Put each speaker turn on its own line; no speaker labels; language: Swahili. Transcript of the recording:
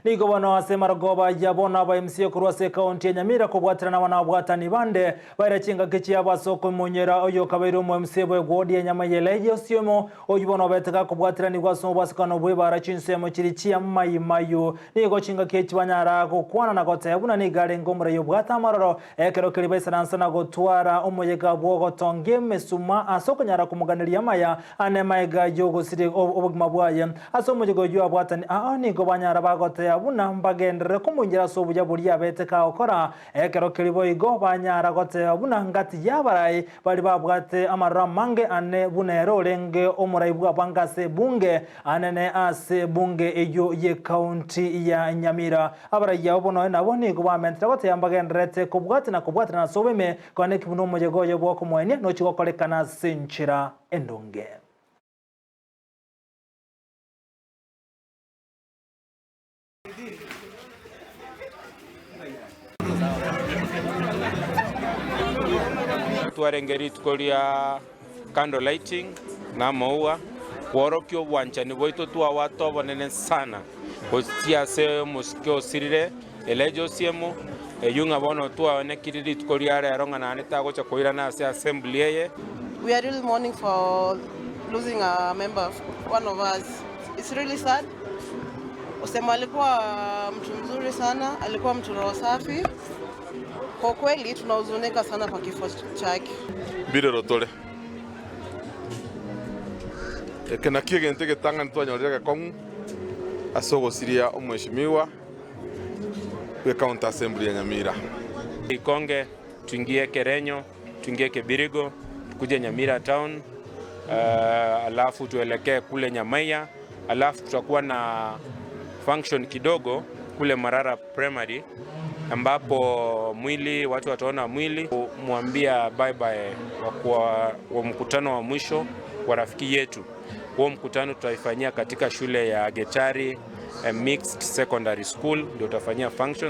niko bano asema goba yabona ba MCA kurwase county ya Nyamira kubwatira na wanabwatani bande bairachinga kichi abasoko munyera oyo kabairo mu MCA bwe godi ya Nyamira Late Osiemo oyibona beteka kubwatira ni kwaso basikano bwe barachinse mu kirichi ya mayimayo niko chinga kichi banyara kukwana na kote yabuna ni gale ngomre yo bwata maroro ekero kilibaisa nansana gotwara umuyega bwogo tonge mesuma asoko nyara kumuganiriya maya anemaiga yo Gusii obugima bwaye asomujego yo abwatani niko banyara bagote yabuna mbagendere kumungira sobuja buri abeteka okora ekero kiliboigo banyara gote yabuna ngati yabarai bali babwate amaramange ane bunero lenge omuraibwa bangase bunge anene ase bunge eyo ye county ya Nyamira abarai yabono nabo niko bamentra gote yambagendrete kubwate na sobeme kone kibuno mujego yo bwoko mwene no chigokolekana sinchira endonge
Tuarengeri tukoria candle lighting na maua worokyo bwanchani boito tuwa watu bonene sana hostia se musikyo sirire Late Osiemo yunga bono tuwa nekiriri tukoria rero ngana anita gocha koira na se assembly ye.
We are really mourning for losing a member, one of us. It's really sad. Osiemo alikuwa mtu mzuri sana, alikuwa mtu roho safi. Kwa kweli tunahuzunika sana kwa kifo chake.
Bire rotole. Ekena kiegente getanga ntwanyorera kongu asogo siria omweshimiwa we county assembly ya Nyamira.
Ikonge tuingie Kerenyo, tuingie Kebirigo, tukuje Nyamira town, alafu tuelekee kule Nyamira, alafu tutakuwa na function kidogo kule Marara primary ambapo mwili watu wataona mwili kumwambia bye bye wa mkutano wa mwisho wa rafiki yetu. Huo mkutano tutaifanyia katika shule ya Getari Mixed Secondary School, ndio tutafanyia function.